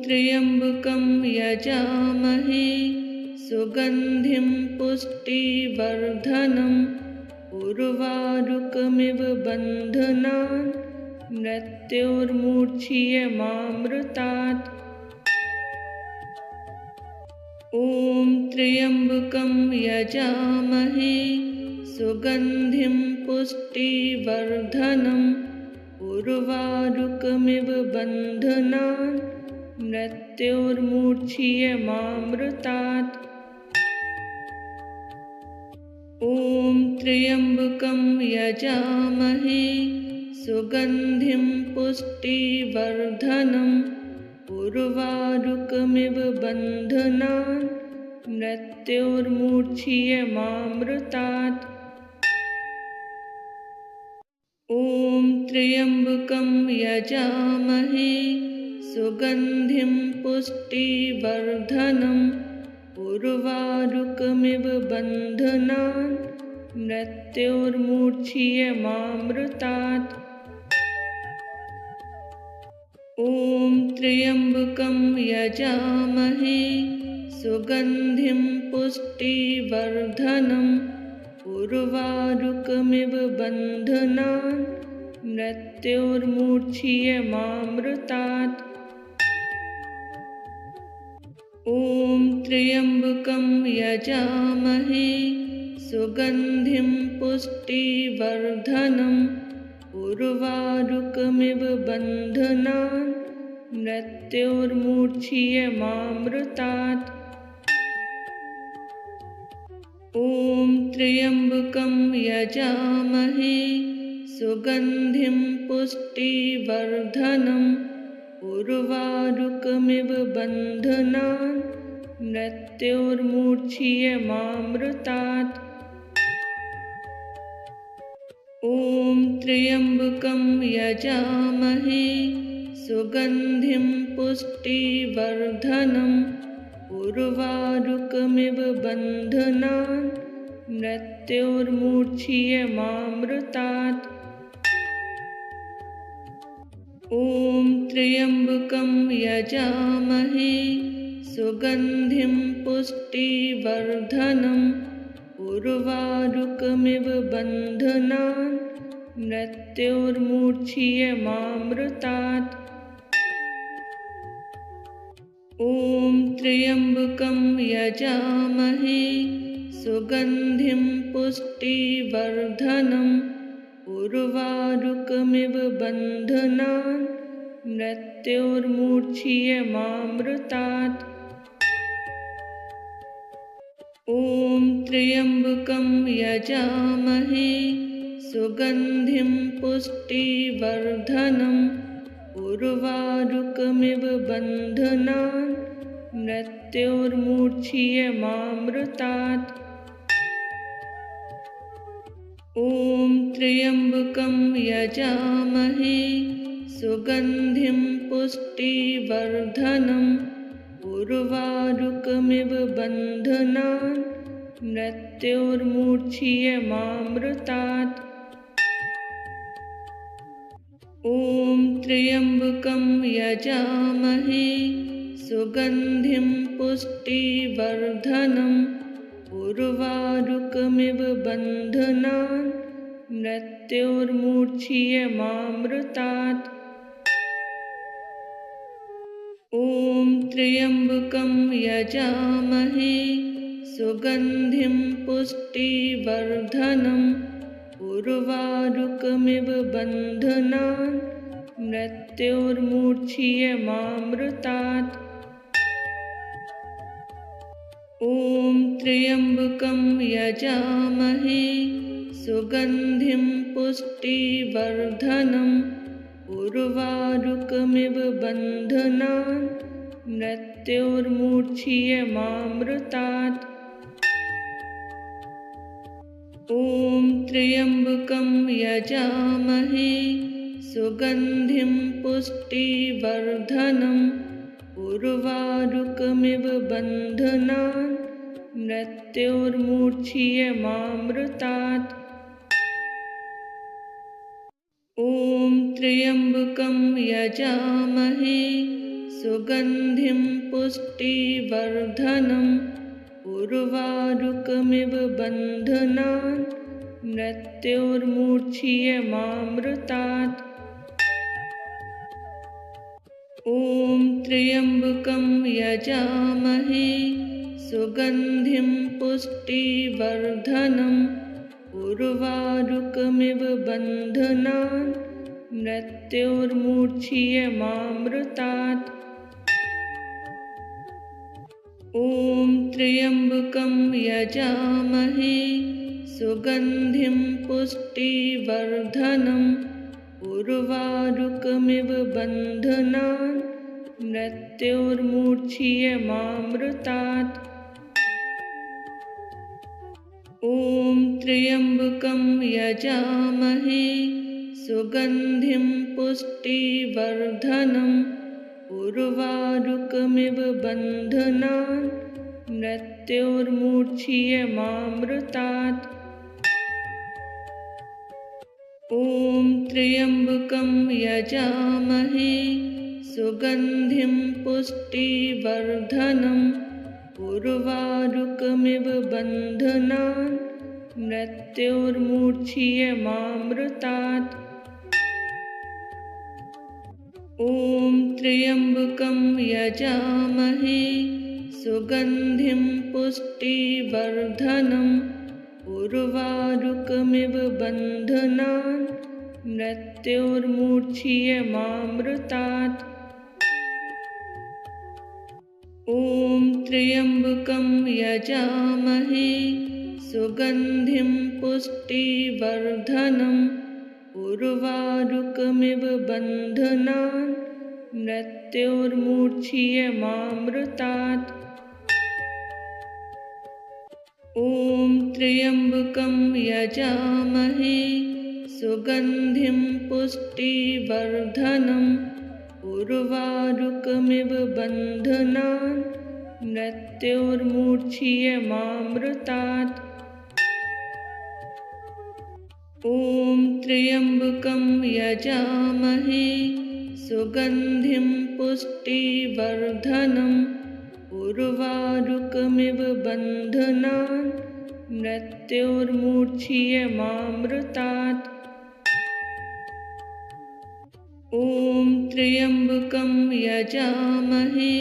[SPEAKER 2] त्र्यम्बकं यजामहे सुगन्धिं पुष्टिवर्धनम् उर्वारुकमिव बन्धनान् मृत्योर्मुच्यमामृतात्। ॐ त्र्यम्बकं यजामहे सुगन्धिं पुष्टिवर्धनम् उर्वारुकमिव बन्धनान् मृत्योर्मुच्यमामृतात्। ॐ त्र्यम्बकं यजामहे सुगन्धिं पुष्टिवर्धनम् उर्वारुकमिव बन्धनान् मृत्योर्मुच्यमामृतात्। ॐ त्र्यम्बकं यजामहे सुगन्धिं पुष्टिवर्धनम् उर्वारुकमिव बन्धनान् मृत्योर्मुच्यमामृतात्। ॐ त्र्यम्बकं यजामहे सुगन्धिं पुष्टिवर्धनम् उर्वारुकमिव बन्धनान् मृत्योर्मुच्यमामृतात्। ॐ त्र्यम्बकं यजामहे सुगन्धिं पुष्टिवर्धनम् उर्वारुकमिव बन्धनान् मृत्योर्मुच्यमामृतात्। ॐ त्र्यम्बकं यजामहे सुगन्धिं पुष्टिवर्धनम् उर्वारुकमिव बन्धनान् मृत्योर्मुच्यमामृतात्। ॐ त्र्यम्बकं यजामहे सुगन्धिं पुष्टिवर्धनम् उर्वारुकमिव बन्धनान् मृत्योर्मुच्यमामृतात्। ॐ त्र्यम्बकं यजामहे सुगन्धिं पुष्टिवर्धनम् उर्वारुकमिव बन्धनान् मृत्योर्मुच्यमामृतात्। ॐ त्र्यम्बकं यजामहे सुगन्धिं पुष्टिवर्धनम् उर्वारुकमिव बन्धनान् मृत्योर्मुच्यमामृतात्। ॐ त्र्यम्बकं यजामहे सुगन्धिं पुष्टिवर्धनम् उर्वारुकमिव बन्धनान् मृत्योर्मुच्यमामृतात्। ॐ त्र्यम्बकं यजामहे सुगन्धिं पुष्टिवर्धनम् उर्वारुकमिव बन्धनान् मृत्योर्मुच्यमामृतात्। ॐ त्र्यम्बकं यजामहे सुगन्धिं पुष्टिवर्धनम् उर्वारुकमिव बन्धनान् मृत्योर्मुच्यमामृतात्। ॐ त्र्यम्बकं यजामहे सुगन्धिं पुष्टिवर्धनम् उर्वारुकमिव बन्धनान् मृत्योर्मुच्यमामृतात्। ॐ त्र्यम्बकं यजामहे सुगन्धिं पुष्टिवर्धनम् उर्वारुकमिव बन्धनान् मृत्योर्मुच्यमामृतात्। ॐ त्र्यम्बकं यजामहे सुगन्धिं पुष्टिवर्धनम् उर्वारुकमिव बन्धनान् मृत्योर्मुच्यमामृतात्। ॐ त्र्यम्बकं यजामहे सुगन्धिं पुष्टिवर्धनम् उर्वारुकमिव बन्धनान् मृत्योर्मुच्यमामृतात्। ॐ त्र्यम्बकं यजामहे सुगन्धिं पुष्टिवर्धनम् उर्वारुकमिव बन्धनान् मृत्योर्मुच्यमामृतात्। ॐ त्र्यम्बकं यजामहे सुगन्धिं पुष्टिवर्धनम् उर्वारुकमिव बन्धनान् मृत्योर्मुच्यमामृतात्। ॐ त्र्यम्बकं यजामहे सुगन्धिं पुष्टिवर्धनम् उर्वारुकमिव बन्धनान् मृत्योर्मुच्यमामृतात्। ॐ त्र्यम्बकं यजामहे सुगन्धिं पुष्टिवर्धनम् उर्वारुकमिव बन्धनान् मृत्योर्मुच्यमामृतात्। ॐ त्र्यम्बकं यजामहे सुगन्धिं पुष्टिवर्धनम् उर्वारुकमिव बन्धनान् मृत्योर्मुच्यमामृतात्। ॐ त्र्यम्बकं यजामहे सुगन्धिं पुष्टिवर्धनम् उर्वारुकमिव बन्धनान् मृत्योर्मुच्यमामृतात्। ॐ त्र्यम्बकं यजामहे सुगन्धिं पुष्टिवर्धनम् उर्वारुकमिव बन्धनान् मृत्योर्मुच्यमामृतात्। ॐ त्र्यम्बकं यजामहे सुगन्धिं पुष्टिवर्धनम् उर्वारुकमिव बन्धनान् मृत्योर्मुच्यमामृतात्। ॐ त्र्यम्बकं यजामहे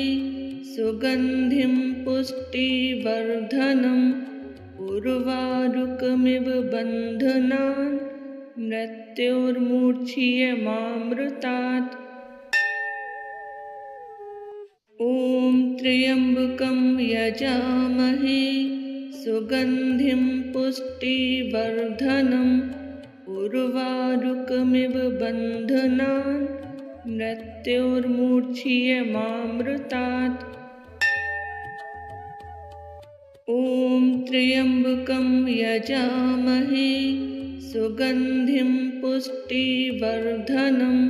[SPEAKER 2] सुगन्धिं पुष्टिवर्धनम् उर्वारुकमिव बन्धनान् मृत्योर्मुच्यमामृतात्। ॐ त्र्यम्बकं यजामहे सुगन्धिं पुष्टिवर्धनम् उर्वारुकमिव बन्धनान् मृत्योर्मुच्यमामृतात्। ॐ त्र्यम्बकं यजामहे सुगन्धिं पुष्टिवर्धनम्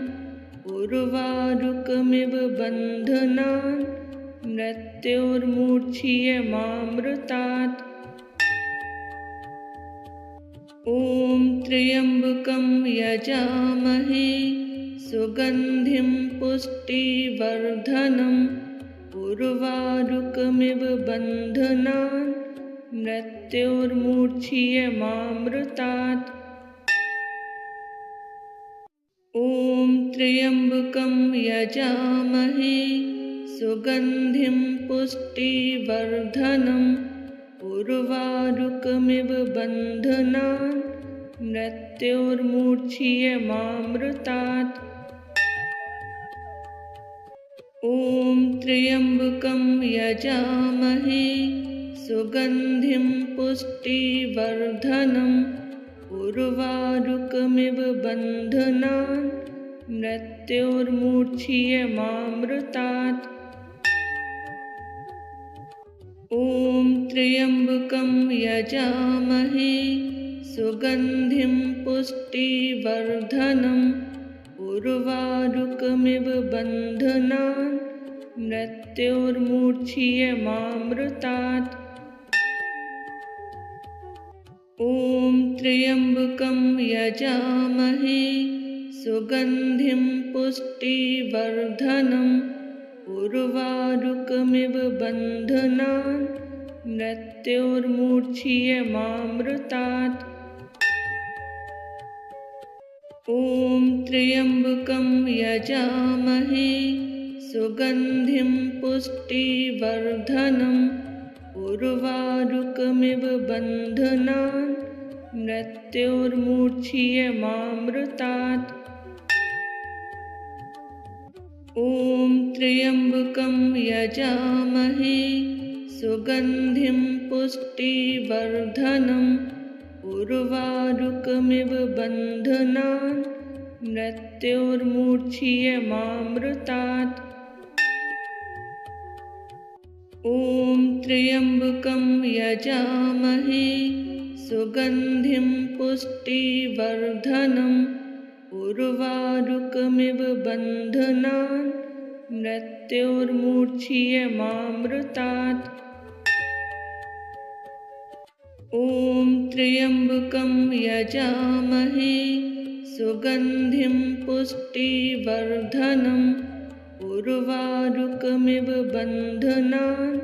[SPEAKER 2] उर्वारुकमिव बन्धनान् मृत्योर्मुच्यमामृतात्। ॐ त्र्यम्बकं यजामहे सुगन्धिं पुष्टिवर्धनम् उर्वारुकमिव बन्धनान् मृत्योर्मुच्यमामृतात्। ॐ त्र्यम्बकं यजामहे सुगन्धिं पुष्टिवर्धनम् उर्वारुकमिव बन्धनान् मृत्योर्मुच्यमामृतात्। ॐ त्र्यम्बकं यजामहे सुगन्धिं पुष्टिवर्धनम् उर्वारुकमिव बन्धनान् मृत्योर्मुच्यमामृतात्। ॐ त्र्यम्बकं यजामहे सुगन्धिं पुष्टिवर्धनम् उर्वारुकमिव बन्धनान् मृत्योर्मुच्यमामृतात्। ॐ त्र्यम्बकं यजामहे सुगन्धिं पुष्टिवर्धनम् उर्वारुकमिव बन्धनान् मृत्योर्मुच्यमामृतात्। ॐ त्र्यम्बकं यजामहे सुगन्धिं पुष्टिवर्धनम् उर्वारुकमिव बन्धनान् मृत्योर्मुच्यमामृतात्। ॐ त्र्यम्बकं यजामहे सुगन्धिं पुष्टिवर्धनम् उर्वारुकमिव बन्धनान् मृत्योर्मूर्च्छियमामृतात्। ॐ त्र्यम्बकं यजामहे सुगन्धिं पुष्टिवर्धनम् उर्वारुकमिव बन्धनान् मृत्योर्मूर्च्छियमामृतात्। ॐ त्र्यम्बकं यजामहे सुगन्धिं पुष्टिवर्धनम् उर्वारुकमिव बन्धनान्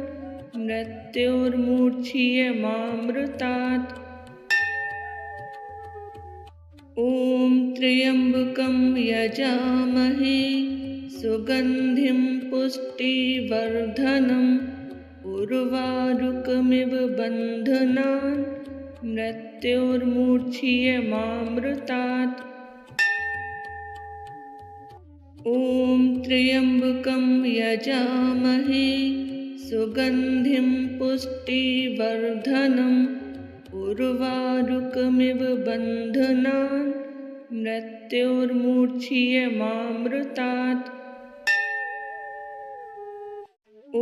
[SPEAKER 2] मृत्योर्मूर्च्छियमामृतात्। ॐ त्र्यम्बकं यजामहे सुगन्धिं पुष्टिवर्धनम् उर्वारुकमिव बन्धनान् मृत्योर्मूर्च्छियमामृतात्। ॐ त्र्यम्बकं यजामहे सुगन्धिं पुष्टिवर्धनम् उर्वारुकमिव बन्धनान् मृत्योर्मूर्च्छियमामृतात्। ॐ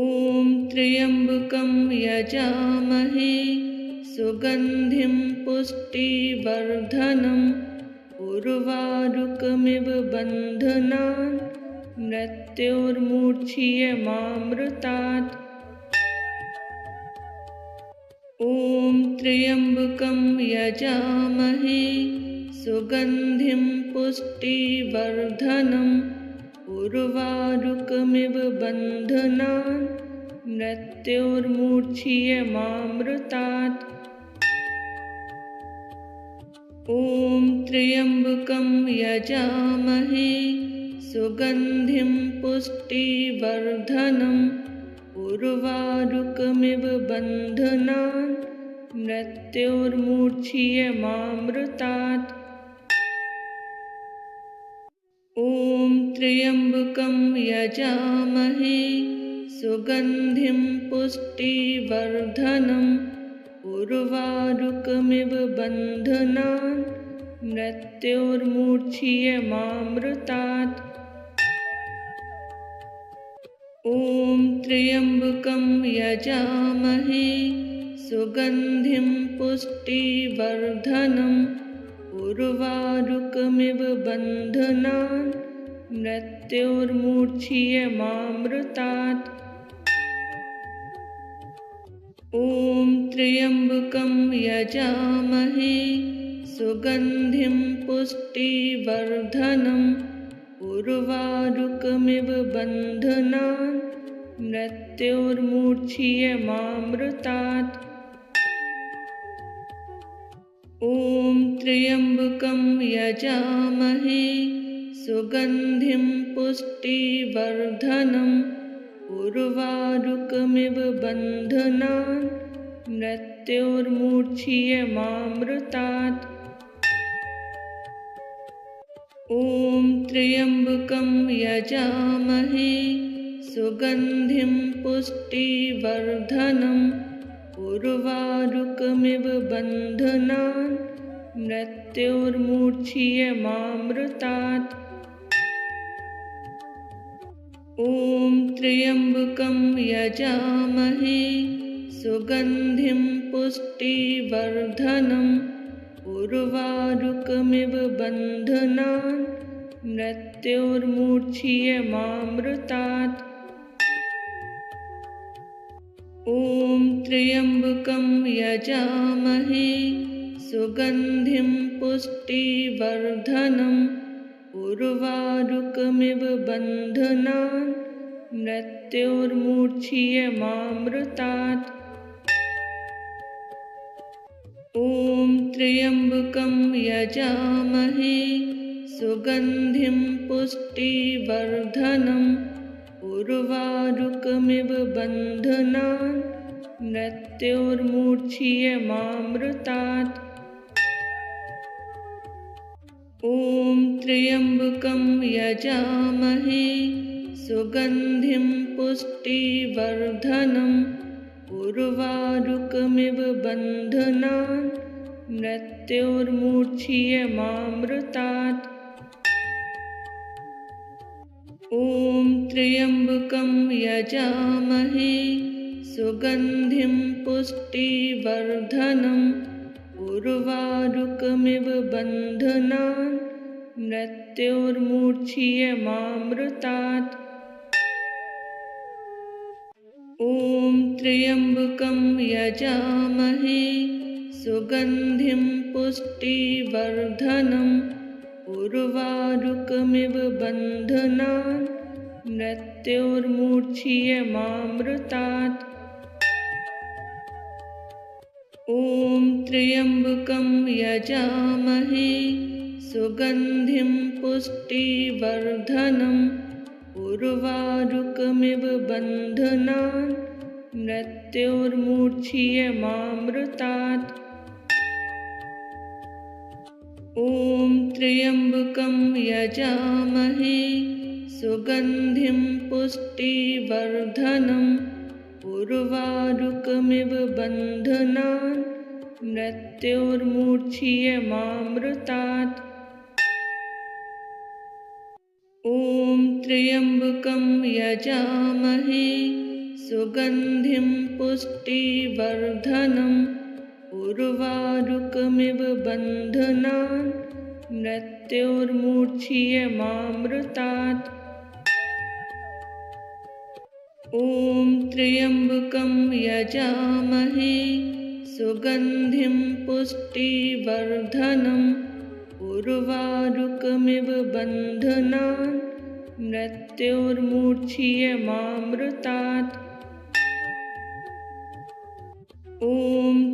[SPEAKER 2] त्र्यम्बकं यजामहे सुगन्धिं पुष्टिवर्धनम् उर्वारुकमिव बन्धनान् मृत्योर्मूर्च्छियमामृतात्। ॐ त्र्यम्बकं यजामहे सुगन्धिं पुष्टिवर्धनम् उर्वारुकमिव बन्धनान् मृत्योर्मूर्च्छियमामृतात्। ॐ त्र्यम्बकं यजामहे सुगन्धिं पुष्टिवर्धनम् उर्वारुकमिव बन्धनान् मृत्योर्मूर्च्छियमामृतात्। ॐ त्र्यम्बकं यजामहे सुगन्धिं पुष्टिवर्धनम् उर्वारुकमिव बन्धनान् मृत्योर्मूर्च्छियमामृतात्। ॐ त्र्यम्बकं यजामहे सुगन्धिं पुष्टिवर्धनम् उर्वारुकमिव बन्धनान् मृत्योर्मूर्च्छियमामृतात्। ॐ त्र्यम्बकं यजामहे सुगन्धिं पुष्टिवर्धनम् उर्वारुकमिव बन्धनान् मृत्योर्मूर्च्छियमामृतात्। ॐ त्र्यम्बकं यजामहे सुगन्धिं पुष्टिवर्धनम् उर्वारुकमिव बन्धनान् मृत्योर्मूर्च्छियमामृतात्। ॐ त्र्यम्बकं यजामहे सुगन्धिं पुष्टिवर्धनम् उर्वारुकमिव बन्धनान् मृत्योर्मूर्च्छियमामृतात्। ॐ त्र्यम्बकं यजामहे सुगन्धिं पुष्टिवर्धनम् उर्वारुकमिव बन्धनान् मृत्योर्मूर्च्छियमामृतात्। ॐ त्र्यम्बकं यजामहे सुगन्धिं पुष्टिवर्धनम् उर्वारुकमिव बन्धनान् मृत्योर्मूर्च्छियमामृतात्। ॐ त्र्यम्बकं यजामहे सुगन्धिं पुष्टिवर्धनम् उर्वारुकमिव बन्धनान् मृत्योर्मूर्च्छियमामृतात्। ॐ त्र्यम्बकं यजामहे सुगन्धिं पुष्टिवर्धनम् उर्वारुकमिव बन्धनान् मृत्योर्मूर्च्छियमामृतात्। ॐ त्र्यम्बकं यजामहे सुगन्धिं पुष्टिवर्धनम् उर्वारुकमिव बन्धनान् मृत्योर्मुच्यमामृतात्। ॐ त्र्यम्बकं यजामहे सुगन्धिं पुष्टिवर्धनम् उर्वारुकमिव बन्धनान् मृत्योर्मुच्यमामृतात्। ॐ त्र्यम्बकं यजामहे सुगन्धिं पुष्टिवर्धनम् उर्वारुकमिव बन्धनान् मृत्योर्मुच्यमामृतात्। ॐ त्र्यम्बकं यजामहे सुगन्धिं पुष्टिवर्धनम् उर्वारुकमिव बन्धनान् मृत्योर्मुच्यमामृतात्। ॐ त्र्यम्बकं यजामहे सुगन्धिं पुष्टिवर्धनम् उर्वारुकमिव बन्धनान् मृत्योर्मुच्यमामृतात्। ॐ त्र्यम्बकं यजामहे सुगन्धिं पुष्टिवर्धनम् उर्वारुकमिव बन्धनान् मृत्योर्मुच्यमामृतात्। ॐ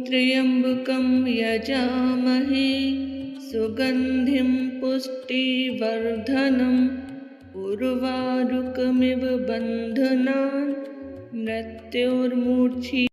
[SPEAKER 2] त्र्यम्बकं यजामहे सुगन्धिं पुष्टिवर्धनम् उर्वारुकमिव बन्धनान् मृत्योर्मुच्यमामृतात्।